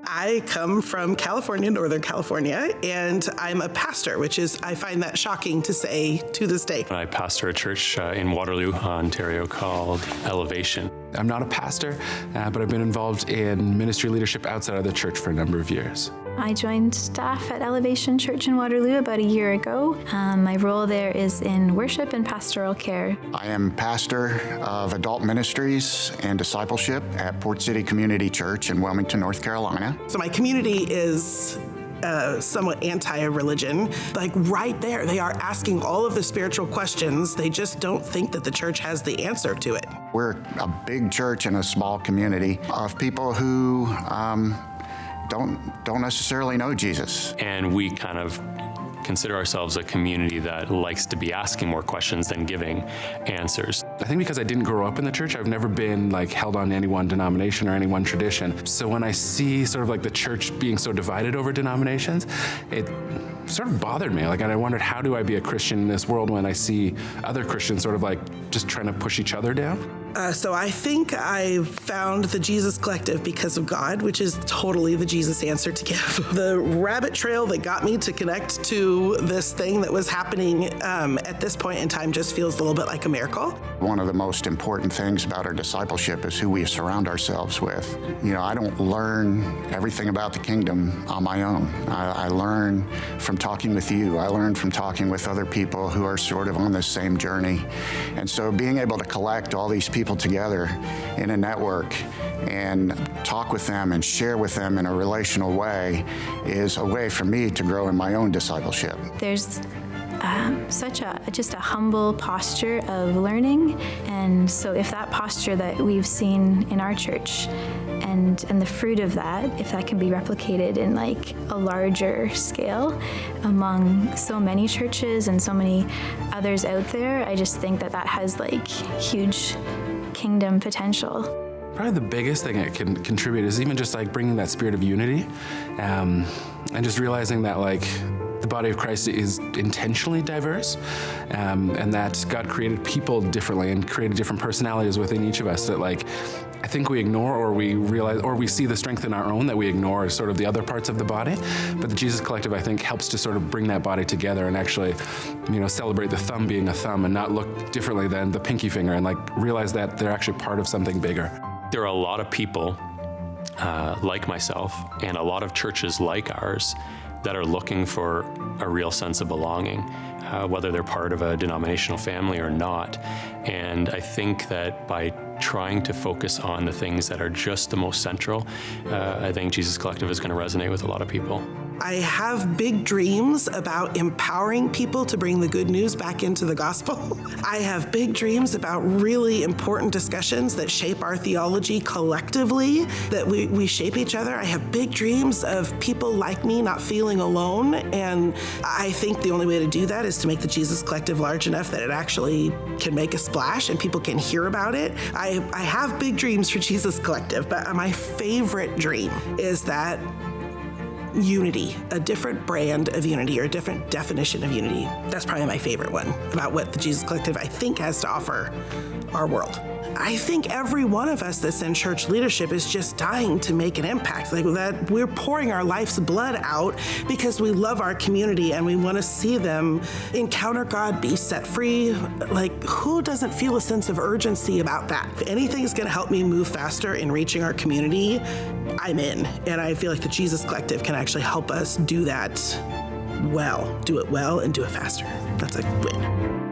I come from California, Northern California, and I'm a pastor, which is, I find that shocking to say to this day. I pastor a church in Waterloo, Ontario called Elevation. I'm not a pastor, but I've been involved in ministry leadership outside of the church for a number of years. I joined staff at Elevation Church in Waterloo about a year ago. My role there is in worship and pastoral care. I am pastor of adult ministries and discipleship at Port City Community Church in Wilmington, North Carolina. So my community is somewhat anti-religion. Like right there, they are asking all of the spiritual questions. They just don't think that the church has the answer to it. We're a big church in a small community of people who don't necessarily know Jesus. And we kind of consider ourselves a community that likes to be asking more questions than giving answers. I think because I didn't grow up in the church, I've never been held on any one denomination or any one tradition. So when I see sort of the church being so divided over denominations, it sort of bothered me. And I wondered, how do I be a Christian in this world when I see other Christians sort of just trying to push each other down? So I think I found the Jesus Collective because of God, which is totally the Jesus answer to give. The rabbit trail that got me to connect to this thing that was happening at this point in time just feels a little bit like a miracle. One of the most important things about our discipleship is who we surround ourselves with. I don't learn everything about the kingdom on my own. I learn from talking with you. I learn from talking with other people who are sort of on this same journey. And so being able to collect all these people together in a network and talk with them and share with them in a relational way is a way for me to grow in my own discipleship. There's such a humble posture of learning, and so if that posture that we've seen in our church and the fruit of that, if that can be replicated in a larger scale among so many churches and so many others out there, I just think that has huge kingdom potential. Probably the biggest thing it can contribute is even just bringing that spirit of unity, and just realizing that the body of Christ is intentionally diverse, and that God created people differently and created different personalities within each of us that I think we ignore, or we realize, or we see the strength in our own that we ignore as sort of the other parts of the body. But the Jesus Collective, I think, helps to sort of bring that body together and actually, celebrate the thumb being a thumb and not look differently than the pinky finger, and realize that they're actually part of something bigger. There are a lot of people like myself and a lot of churches like ours that are looking for a real sense of belonging, whether they're part of a denominational family or not. And I think that by trying to focus on the things that are just the most central, I think Jesus Collective is going to resonate with a lot of people. I have big dreams about empowering people to bring the good news back into the gospel. I have big dreams about really important discussions that shape our theology collectively, that we shape each other. I have big dreams of people like me not feeling alone, and I think the only way to do that is to make the Jesus Collective large enough that it actually can make a splash and people can hear about it. I have big dreams for Jesus Collective, but my favorite dream is that unity, a different brand of unity or a different definition of unity. That's probably my favorite one about what the Jesus Collective, I think, has to offer our world. I think every one of us that's in church leadership is just dying to make an impact. That we're pouring our life's blood out because we love our community and we want to see them encounter God, be set free. Who doesn't feel a sense of urgency about that? If anything is going to help me move faster in reaching our community, I'm in. And I feel like the Jesus Collective can actually help us do that well, do it well, and do it faster. That's a win.